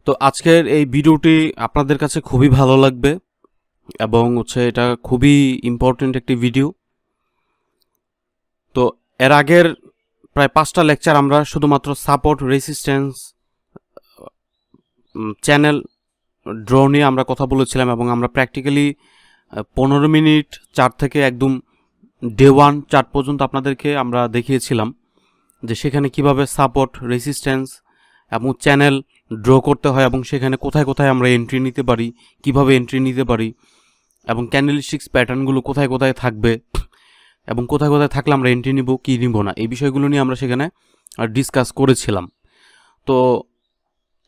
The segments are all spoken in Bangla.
তো আজকের এই ভিডিওটি আপনাদের কাছে খুবই ভালো লাগবে এবং এটা খুবই ইম্পর্টেন্ট একটি ভিডিও। তো এর আগের প্রায় 5টা লেকচার আমরা শুধুমাত্র সাপোর্ট, রেসিস্ট্যান্স, চ্যানেল, ড্র নিয়ে আমরা কথা বলেছিলাম এবং আমরা প্র্যাকটিক্যালি 15 মিনিট চার্ট থেকে একদম ডে 1 চার্ট পর্যন্ত আপনাদেরকে আমরা দেখিয়েছিলাম যে সেখানে কিভাবে সাপোর্ট, রেসিস্ট্যান্স এবং চ্যানেল ড্র করতে হয় এবং সেখানে কোথায় কোথায় আমরা এন্ট্রি নিতে পারি, কিভাবে এন্ট্রি নিতে পারি এবং ক্যান্ডেলস্টিক্স প্যাটার্নগুলো কোথায় কোথায় থাকবে এবং কোথায় কোথায় থাকলে আমরা এন্ট্রি নিব কি নিব না, এই বিষয়গুলো নিয়ে আমরা সেখানে ডিসকাস করেছিলাম। তো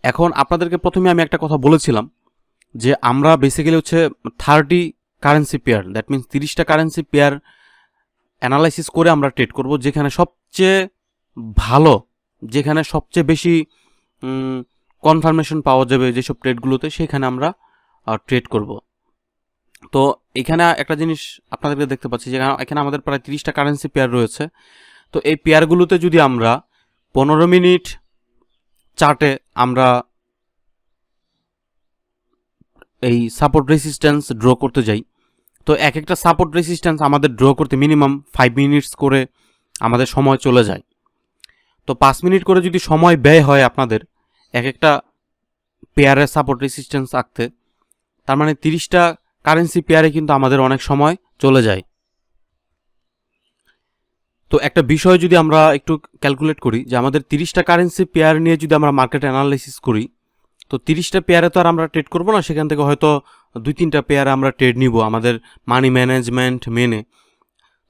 এখন আপনাদেরকে প্রথমে আমি একটা কথা বলেছিলাম যে আমরা basically 30 currency pair, that means 30টা কারেন্সি পেয়ার অ্যানালাইসিস করে আমরা ট্রেড করব, যেখানে সবচেয়ে ভালো, যেখানে সবচেয়ে বেশি কনফার্মেশন পাওয়া যাবে যেসব ট্রেডগুলোতে, সেখানে আমরা ট্রেড করব। তো এখানে একটা জিনিস আপনাদেরকে দেখতে পাচ্ছি যে এখানে আমাদের প্রায় 30টা কারেন্সি পেয়ার রয়েছে। তো এই পেয়ারগুলোতে যদি আমরা 15 মিনিট চার্টে আমরা এই সাপোর্ট রেসিস্ট্যান্স ড্র করতে যাই, তো এক একটা সাপোর্ট রেসিস্ট্যান্স আমাদের ড্র করতে মিনিমাম 5 মিনিটস করে আমাদের সময় চলে যায়। তো 5 মিনিট করে যদি সময় ব্যয় হয় আপনাদের এক একটা পেয়ারের সাপোর্ট রেসিস্ট্যান্স আঁকতে, তার মানে 30টা কারেন্সি পেয়ারে কিন্তু আমাদের অনেক সময় চলে যায়। তো একটা বিষয় যদি আমরা একটু ক্যালকুলেট করি যে আমাদের 30টা কারেন্সি পেয়ার নিয়ে যদি আমরা মার্কেট অ্যানালাইসিস করি, তো 30টা পেয়ারে তো আর আমরা ট্রেড করবো না, সেখান থেকে হয়তো 2-3টা পেয়ারে আমরা ট্রেড নিব আমাদের মানি ম্যানেজমেন্ট মেনে।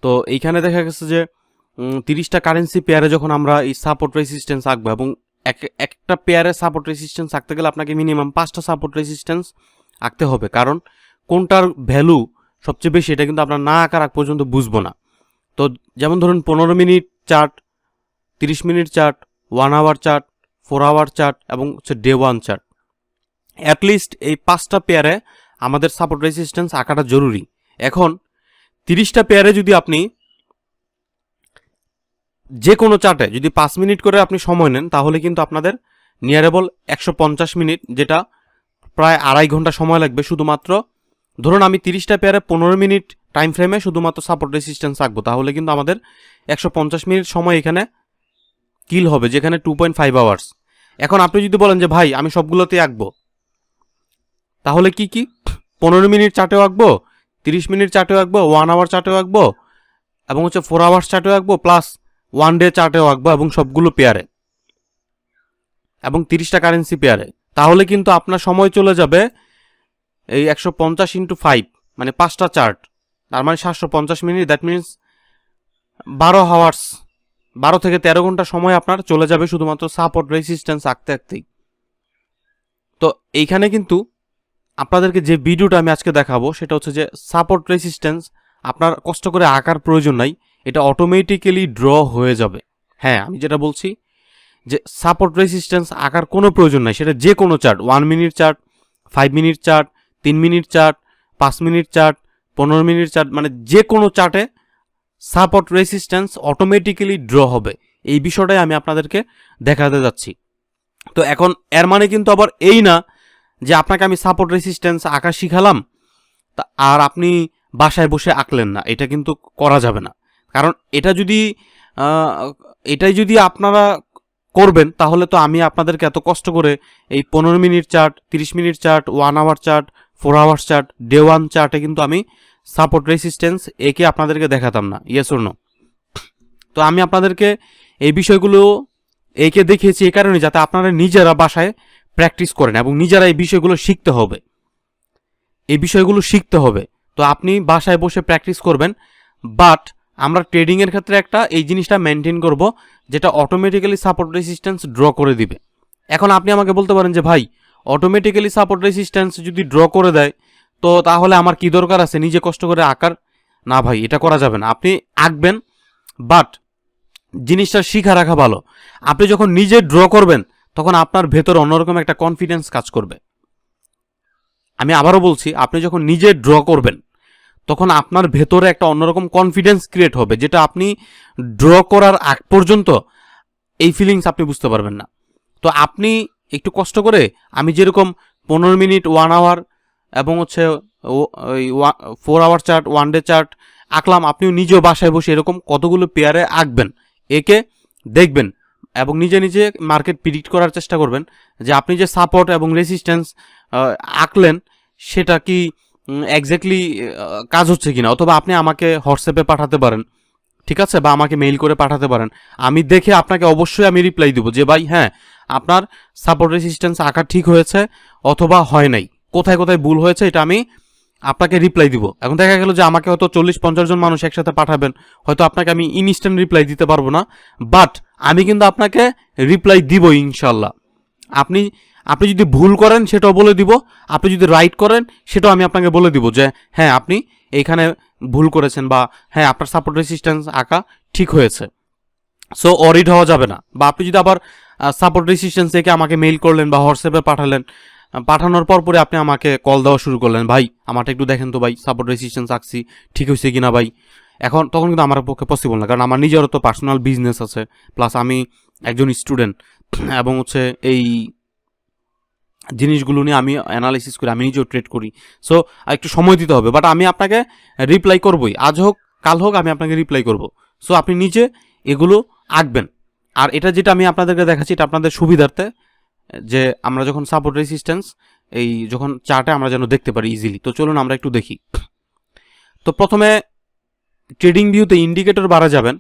তো এইখানে দেখা গেছে যে 30টা কারেন্সি পেয়ারে যখন আমরা এই সাপোর্ট রেসিস্ট্যান্স আঁকবো এবং একটা পেয়ারে সাপোর্ট রেসিস্ট্যান্স আঁকতে গেলে আপনাকে মিনিমাম 5টা সাপোর্ট রেসিস্ট্যান্স আঁকতে হবে, কারণ কোনটার ভ্যালু সবচেয়ে বেশি এটা কিন্তু আমরা না আঁকার আগ পর্যন্ত বুঝবো না। তো যেমন ধরুন 15 minute chart, 30 minute chart, 1 hour chart, 4 hour chart এবং ডে 1 চার্ট, অ্যাটলিস্ট এই 5টা পেয়ারে আমাদের সাপোর্ট রেসিস্ট্যান্স আঁকাটা জরুরি। এখন 30টা পেয়ারে যদি আপনি যে কোনো চার্টে যদি 5 মিনিট করে আপনি সময় নেন, তাহলে কিন্তু আপনাদের নিয়ারেবল 150 মিনিট, যেটা প্রায় 2.5 ঘন্টা সময় লাগবে শুধুমাত্র। ধরুন আমি 30টা পেয়ারে 15 মিনিট টাইম ফ্রেমে শুধুমাত্র সাপোর্ট রেসিস্ট্যান্স আঁকবো, তাহলে কিন্তু আমাদের 150 মিনিট সময় এখানে কিল হবে, যেখানে 2.5 আওয়ার্স। এখন আপনি যদি বলেন যে ভাই আমি সবগুলোতে আঁকবো, তাহলে কি 15 মিনিট চার্টেও আঁকবো, 30 মিনিট চার্টেও আঁকবো, 1 আওয়ার চার্টেও আঁকবো এবং 4 আওয়ার্স চার্টেও আঁকবো, প্লাস 1 ডে চার্টেও আঁকবো এবং সবগুলো পেয়ারে এবং 30টা কারেন্সি পেয়ারে, তাহলে কিন্তু আপনার সময় চলে যাবে এই 150 × 5 মানে 5টা চার্ট, তার মানে 750 মিনিট, দ্যাট মিনস 12 আওয়ার্স, 12 থেকে 13 ঘন্টা সময় আপনার চলে যাবে শুধুমাত্র সাপোর্ট রেসিস্ট্যান্স আঁকতে আঁকতেই। তো এইখানে কিন্তু আপনাদেরকে যে ভিডিওটা আমি আজকে দেখাবো সেটা যে সাপোর্ট রেসিস্ট্যান্স আপনার কষ্ট করে আঁকার প্রয়োজন নাই, এটা অটোমেটিক্যালি ড্র হয়ে যাবে। হ্যাঁ, আমি যেটা বলছি যে সাপোর্ট রেসিস্ট্যান্স আঁকার কোনো প্রয়োজন নাই, সেটা যে কোনো chart, 1 minute chart, 5 minute chart, 3 minute chart, 5 minute chart, 15 minute chart, মানে যে কোনো চার্টে সাপোর্ট রেসিস্ট্যান্স অটোমেটিক্যালি ড্র হবে। এই বিষয়টাই আমি আপনাদেরকে দেখাতে যাচ্ছি। তো এখন এর মানে কিন্তু আবার এই না যে আপনাকে আমি সাপোর্ট রেসিস্ট্যান্স আঁকা শিখালাম আর আপনি বাসায় বসে আঁকলেন না, এটা কিন্তু করা যাবে না। কারণ এটাই যদি আপনারা করবেন, তাহলে তো আমি আপনাদেরকে এত কষ্ট করে এই 15 minute chart, 30 minute chart, 1 hour chart, 4 hours chart, day 1 চার্টে কিন্তু আমি সাপোর্ট রেসিস্ট্যান্স একে আপনাদেরকে দেখাতাম না, ইয়েস অর নো। তো আমি আপনাদেরকে এই বিষয়গুলো একে দেখিয়েছি এই কারণে যাতে আপনারা নিজেরা বাসায় প্র্যাকটিস করেন এবং নিজেরা এই বিষয়গুলো শিখতে হবে, এই বিষয়গুলো শিখতে হবে। তো আপনি বাসায় বসে প্র্যাকটিস করবেন, বাট আমরা ট্রেডিংয়ের ক্ষেত্রে একটা এই জিনিসটা মেনটেন করব যেটা অটোমেটিক্যালি সাপোর্ট রেসিস্ট্যান্স ড্র করে দিবে। এখন আপনি আমাকে বলতে পারেন যে ভাই অটোমেটিক্যালি সাপোর্ট রেসিস্ট্যান্স যদি ড্র করে দেয় তো তাহলে আমার কি দরকার আছে নিজে কষ্ট করে আঁকার? না ভাই, এটা করা যাবে না। আপনি আঁকবেন, বাট জিনিসটা শিখা রাখা ভালো। আপনি যখন নিজে ড্র করবেন তখন আপনার ভেতর অন্যরকম একটা কনফিডেন্স কাজ করবে। আমি আবারও বলছি, আপনি যখন নিজে ড্র করবেন তখন আপনার ভেতরে একটা অন্যরকম কনফিডেন্স ক্রিয়েট হবে, যেটা আপনি ড্র করার আগ পর্যন্ত এই ফিলিংস আপনি বুঝতে পারবেন না। তো আপনি একটু কষ্ট করে আমি যেরকম 15 মিনিট, 1 আওয়ার এবং হচ্ছে ওই 4 আওয়ার চার্ট, 1 ডে চার্ট আঁকলাম, আপনিও নিজেও বাসায় বসে এরকম কতগুলো পেয়ারে আঁকবেন, একে দেখবেন এবং নিজে নিজে মার্কেট প্রিডিক্ট করার চেষ্টা করবেন যে আপনি যে সাপোর্ট এবং রেসিস্ট্যান্স আঁকলেন সেটা কি এক্স্যাক্টলি কাজ হচ্ছে কিনা, অথবা আপনি আমাকে হোয়াটসঅ্যাপে পাঠাতে পারেন, ঠিক আছে, বা আমাকে মেইল করে পাঠাতে পারেন। আমি দেখে আপনাকে অবশ্যই আমি রিপ্লাই দিব যে ভাই হ্যাঁ আপনার সাপোর্ট রেসিস্ট্যান্স আঁকা ঠিক হয়েছে অথবা হয় নাই, কোথায় কোথায় ভুল হয়েছে এটা আমি আপনাকে রিপ্লাই দিব। এখন দেখা গেল যে আমাকে হয়তো 40-50 জন মানুষ একসাথে পাঠাবেন, হয়তো আপনাকে আমি ইনস্ট্যান্ট রিপ্লাই দিতে পারবো না, বাট আমি কিন্তু আপনাকে রিপ্লাই দিব ইনশাল্লাহ। আপনি আপনি যদি ভুল করেন সেটাও বলে দিব, আপনি যদি রাইট করেন সেটাও আমি আপনাকে বলে দিব যে হ্যাঁ আপনি এইখানে ভুল করেছেন, বা হ্যাঁ আপনার সাপোর্ট রেসিস্ট্যান্স আঁকা ঠিক হয়েছে। সো অরিড হওয়া যাবে না। বা আপনি যদি আবার সাপোর্ট রেসিস্ট্যান্স থেকে আমাকে মেইল করলেন বা হোয়াটসঅ্যাপে পাঠালেন, পাঠানোর পরে আপনি আমাকে কল দেওয়া শুরু করলেন, ভাই আমারটা একটু দেখেন তো ভাই, সাপোর্ট রেসিস্ট্যান্স আঁকছি ঠিক হয়েছে কিনা ভাই। তখন কিন্তু আমার পক্ষে পসিবল না, কারণ আমার নিজেরও তো পার্সোনাল বিজনেস আছে, প্লাস আমি একজন স্টুডেন্ট এবং হচ্ছে এই জিনিসগুলো নিয়ে আমি অ্যানালাইসিস করি, আমি নিজেও ট্রেড করি। সো একটু সময় দিতে হবে, বাট আমি আপনাকে রিপ্লাই করবই, আজ হোক কাল হোক আমি আপনাকে রিপ্লাই করব। সো আপনি নিজে এগুলো আঁকবেন। আর এটা যেটা আমি আপনাদেরকে দেখাচ্ছি এটা আপনাদের সুবিধার্থে, যে আমরা যখন সাপোর্ট রেসিস্ট্যান্স এই যখন চার্টে আমরা যেন দেখতে পারি ইজিলি। তো চলুন আমরা একটু দেখি। তো প্রথমে ট্রেডিং ভিউতে ইন্ডিকেটর বাড়া যাবেন,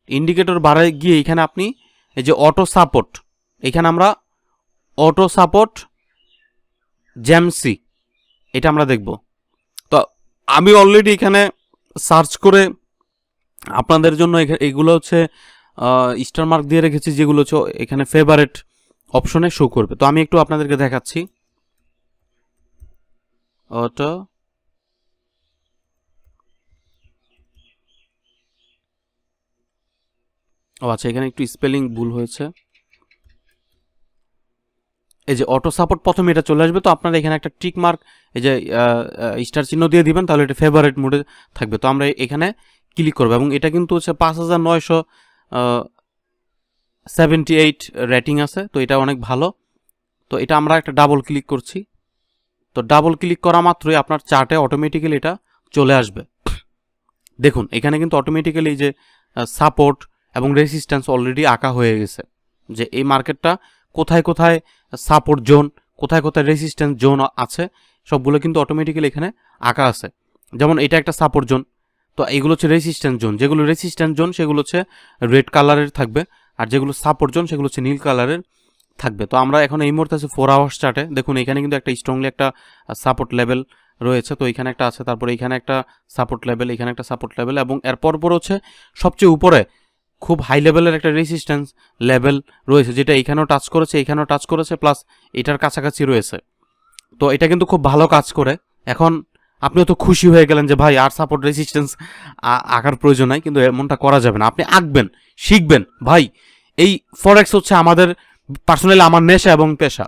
ইন্ডিকেটর বাড়ায় গিয়ে এখানে আপনি এই যে অটো সাপোর্ট, এখানে আমরা অটো সাপোর্ট জ্যামসি এটা আমরা দেখব। তো আমি অলরেডি এখানে সার্চ করে আপনাদের জন্য এগুলো হচ্ছে স্টার মার্ক দিয়ে রেখেছি, যেগুলো হচ্ছে এখানে ফেভারেট অপশনে শো করবে। তো আমি একটু আপনাদেরকে দেখাচ্ছি। অটো আচ্ছা, এখানে একটু স্পেলিং ভুল হয়েছে। এই যে অটো সাপোর্ট প্রথমে এটা চলে আসবে, তো আপনারা এখানে একটা টিক মার্ক এই যে স্টার চিহ্ন দিয়ে দিবেন, তাহলে এটা ফেভারিট মোডে থাকবে। তো আমরা এখানে ক্লিক করবো এবং এটা কিন্তু হচ্ছে 5978 রেটিং আছে, তো এটা অনেক ভালো। তো এটা আমরা একটা ডাবল ক্লিক করছি। তো ডাবল ক্লিক করা মাত্রই আপনার চার্টে অটোমেটিক্যালি এটা চলে আসবে। দেখুন এখানে কিন্তু অটোমেটিক্যালি যে সাপোর্ট এবং রেসিস্ট্যান্স অলরেডি আঁকা হয়ে গেছে, যে এই মার্কেটটা কোথায় কোথায় সাপোর্ট জোন, কোথায় কোথায় রেসিস্ট্যান্স জোন আছে, সবগুলো কিন্তু অটোমেটিক্যালি এখানে আঁকা আছে। যেমন এটা একটা সাপোর্ট জোন, তো এইগুলো হচ্ছে রেসিস্ট্যান্স জোন, যেগুলো রেসিস্ট্যান্স জোন সেগুলো হচ্ছে রেড কালারের থাকবে, আর যেগুলো সাপোর্ট জোন সেগুলো হচ্ছে নীল কালারের থাকবে। তো আমরা এখন এই মুহূর্তে আছে 4 আওয়ার্স চার্টে, দেখুন এখানে কিন্তু একটা স্ট্রংলি একটা সাপোর্ট লেভেল রয়েছে। তো এখানে একটা আছে, তারপরে এখানে একটা সাপোর্ট লেভেল, এখানে একটা সাপোর্ট লেভেল, এবং এর পর হচ্ছে সবচেয়ে উপরে খুব হাই লেভেলের একটা রেসিস্ট্যান্স লেভেল রয়েছে, যেটা এখানেও টাচ করেছে, এখানেও টাচ করেছে, প্লাস এটার কাছাকাছি রয়েছে। তো এটা কিন্তু খুব ভালো কাজ করে। এখন আপনিও তো খুশি হয়ে গেলেন যে ভাই আর সাপোর্ট রেসিস্ট্যান্স আঁকার প্রয়োজন নাই, কিন্তু এমনটা করা যাবে না, আপনি আঁকবেন, শিখবেন। ভাই এই ফরেক্স হচ্ছে আমাদের পার্সোনালি আমার নেশা এবং পেশা।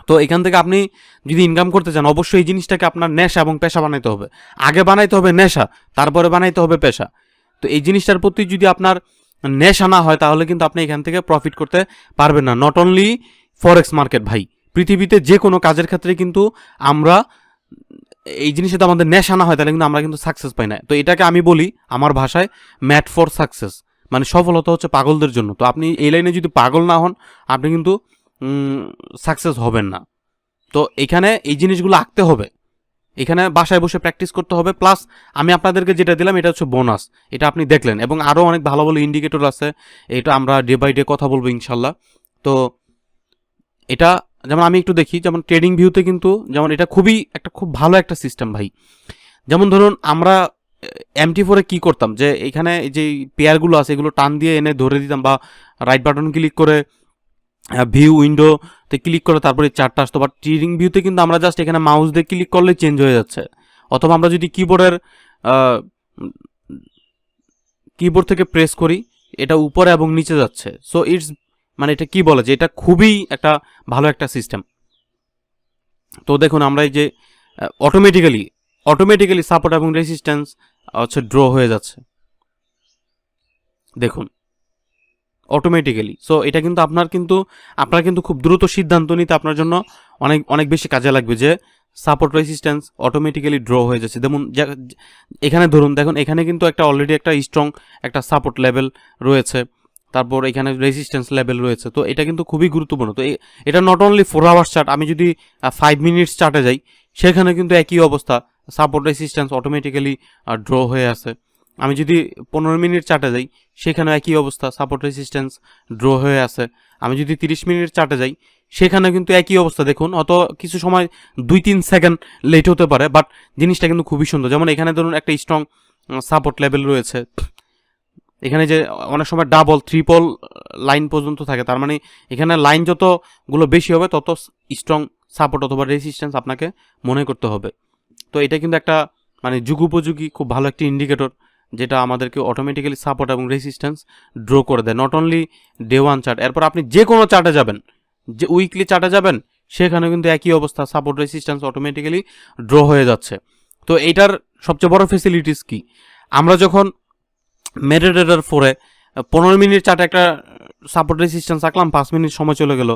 তো এখান থেকে আপনি যদি ইনকাম করতে চান অবশ্যই এই জিনিসটাকে আপনার নেশা এবং পেশা বানাইতে হবে। আগে বানাইতে হবে নেশা, তারপরে বানাইতে হবে পেশা। তো এই জিনিসটার প্রতি যদি আপনার নেশা না হয় তাহলে কিন্তু আপনি এখান থেকে প্রফিট করতে পারবেন না। নট অনলি ফরেক্স মার্কেট ভাই, পৃথিবীতে যে কোনো কাজের ক্ষেত্রে কিন্তু আমরা এই জিনিসটা আমাদের নেশা না হয় তাহলে কিন্তু আমরা কিন্তু সাকসেস পাই না। তো এটাকে আমি বলি আমার ভাষায় ম্যাট ফর সাকসেস, মানে সফলতা হচ্ছে পাগলদের জন্য। তো আপনি এই লাইনে যদি পাগল না হন আপনি কিন্তু সাকসেস হবেন না। তো এখানে এই জিনিসগুলো আঁকতে হবে, এখানে বাসায় বসে প্র্যাকটিস করতে হবে। প্লাস আমি আপনাদেরকে যেটা দিলাম এটা হচ্ছে বোনাস, এটা আপনি দেখলেন, এবং আরও অনেক ভালো ভালো ইন্ডিকেটর আছে, এটা আমরা ডে বাই ডে কথা বলবো ইনশাল্লাহ। তো এটা যেমন আমি একটু দেখি, যেমন ট্রেডিং ভিউতে কিন্তু যেমন এটা খুব ভালো একটা সিস্টেম ভাই। যেমন ধরুন আমরা MT4-এ কী করতাম, যে এখানে যে পেয়ারগুলো আছে এগুলো টান দিয়ে এনে ধরে দিতাম, বা রাইট বাটন ক্লিক করে ভিউ উইন্ডোতে ক্লিক করে তারপরে চার্টটা আসতো। বাট ট্রেডিং ভিউতে কিন্তু আমরা জাস্ট এখানে মাউস দিয়ে ক্লিক করলে চেঞ্জ হয়ে যাচ্ছে, অথবা আমরা যদি কিবোর্ড থেকে প্রেস করি এটা উপরে এবং নিচে যাচ্ছে। সো ইটস মানে এটা কি বলে যে এটা খুবই একটা ভালো একটা সিস্টেম। তো দেখুন আমরা এই যে অটোমেটিক্যালি সাপোর্ট এবং রেসিস্ট্যান্স হচ্ছে ড্র হয়ে যাচ্ছে, দেখুন অটোমেটিক্যালি। সো এটা কিন্তু আপনার কিন্তু খুব দ্রুত সিদ্ধান্ত নিতে আপনার জন্য অনেক অনেক বেশি কাজে লাগবে যে সাপোর্ট রেজিস্ট্যান্স অটোমেটিক্যালি ড্র হয়ে যাচ্ছে। যেমন এখানে ধরুন, দেখুন এখানে কিন্তু একটা অলরেডি একটা স্ট্রং একটা সাপোর্ট লেভেল রয়েছে, তারপর এখানে রেজিস্ট্যান্স লেভেল রয়েছে। তো এটা কিন্তু খুবই গুরুত্বপূর্ণ। তো এটা নট অনলি 4 আওয়ার্স চার্ট, আমি যদি 5 মিনিটস চার্টে যাই সেখানে কিন্তু একই অবস্থা, সাপোর্ট রেজিস্ট্যান্স অটোমেটিক্যালি ড্র হয়ে আছে। আমি যদি 15 মিনিট চার্টে যাই সেখানে একই অবস্থা, সাপোর্ট রেজিস্ট্যান্স ড্র হয়ে আছে। আমি যদি 30 মিনিট চার্টে যাই সেখানে কিন্তু একই অবস্থা। দেখুন অত কিছু সময় 2-3 সেকেন্ড লেট হতে পারে, বাট জিনিসটা কিন্তু খুবই সুন্দর। যেমন এখানে ধরুন একটা স্ট্রং সাপোর্ট লেভেল রয়েছে, এখানে যে অনেক সময় ডাবল ট্রিপল লাইন পর্যন্ত থাকে, তার মানে এখানে লাইন যতগুলো বেশি হবে তত স্ট্রং সাপোর্ট অথবা রেজিস্ট্যান্স আপনাকে মনে করতে হবে। তো এটা কিন্তু একটা মানে যুগোপযোগী খুব ভালো একটি ইন্ডিকেটর, যেটা আমাদেরকে অটোমেটিক্যালি সাপোর্ট এবং রেজিস্ট্যান্স ড্র করে দেয়, not only day one chart. এরপর আপনি যে কোনো চার্টে যাবেন, যে উইকলি চার্টে যাবেন সেখানে কিন্তু একই অবস্থা, সাপোর্ট রেজিস্ট্যান্স অটোমেটিক্যালি ড্র হয়ে যাচ্ছে। তো এইটার সবচেয়ে বড় ফেসিলিটিস কি, আমরা যখন মেটাডেটার 4-এ 15 মিনিট চার্টে একটা সাপোর্ট রেজিস্ট্যান্স আঁকলাম, 5 মিনিট সময় চলে গেল।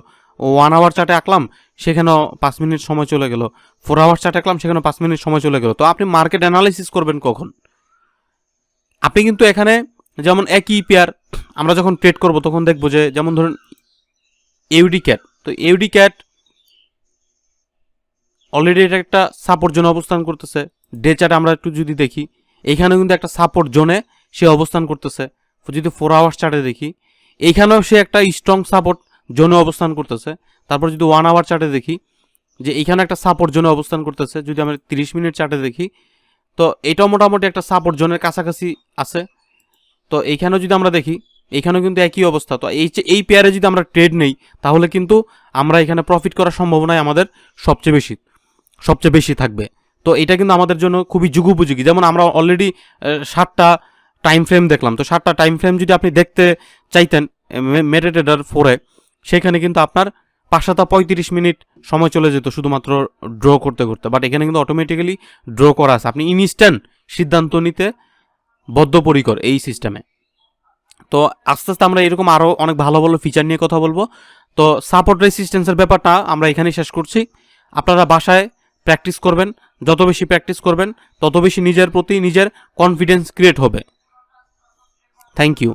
1 আওয়ার চার্টে আঁকলাম, সেখানেও 5 মিনিট সময় চলে গেল। 4 আওয়ার চার্টে আঁকলাম, সেখানেও 5 মিনিট সময় চলে গেল। তো আপনি মার্কেট অ্যানালাইসিস করবেন কখন? আপনি কিন্তু এখানে যেমন একই পেয়ার আমরা যখন ট্রেড করব তখন দেখবো যে, যেমন ধরুন ইউডি ক্যাট, তো ইউডি ক্যাট অলরেডি এটা একটা সাপোর্ট জোনে অবস্থান করতেছে। ডে চার্টে আমরা একটু যদি দেখি, এইখানেও কিন্তু একটা সাপোর্ট জোনে সে অবস্থান করতেছে। যদি 4 আওয়ার্স চার্টে দেখি, এইখানেও সে একটা স্ট্রং সাপোর্ট জোনে অবস্থান করতেছে। তারপর যদি 1 আওয়ার চার্টে দেখি যে এইখানে একটা সাপোর্ট জোনে অবস্থান করতেছে। যদি আমরা 30 মিনিট চার্টে দেখি, তো এটাও মোটামুটি একটা সাপোর্ট জোনের কাছাকাছি আছে। তো এইখানেও যদি আমরা দেখি, এইখানেও কিন্তু একই অবস্থা। তো এই পেয়ারে যদি আমরা ট্রেড নেই তাহলে কিন্তু আমরা এখানে প্রফিট করার সম্ভাবনাই আমাদের সবচেয়ে বেশি থাকবে। তো এটা কিন্তু আমাদের জন্য খুবই যুগোপযোগী। যেমন আমরা অলরেডি 7টা টাইম ফ্রেম দেখলাম, তো 7টা টাইম ফ্রেম যদি আপনি দেখতে চাইতেন মেটাডেটার 4-এ, সেখানে কিন্তু আপনার 535 মিনিট সময় চলে যেত শুধুমাত্র ড্র করতে করতে। বাট এখানে কিন্তু অটোমেটিক্যালি ড্র করা আছে, আপনি ইনস্ট্যান্ট সিদ্ধান্ত নিতে বদ্ধপরিকর এই সিস্টেমে। তো আস্তে আস্তে আমরা এরকম আরও অনেক ভালো ভালো ফিচার নিয়ে কথা বলবো। তো সাপোর্ট রেজিস্ট্যান্সের ব্যাপারটা আমরা এখানেই শেষ করছি। আপনারা বাসায় প্র্যাকটিস করবেন, যত বেশি প্র্যাকটিস করবেন তত বেশি নিজের প্রতি নিজের কনফিডেন্স ক্রিয়েট হবে। Thank you.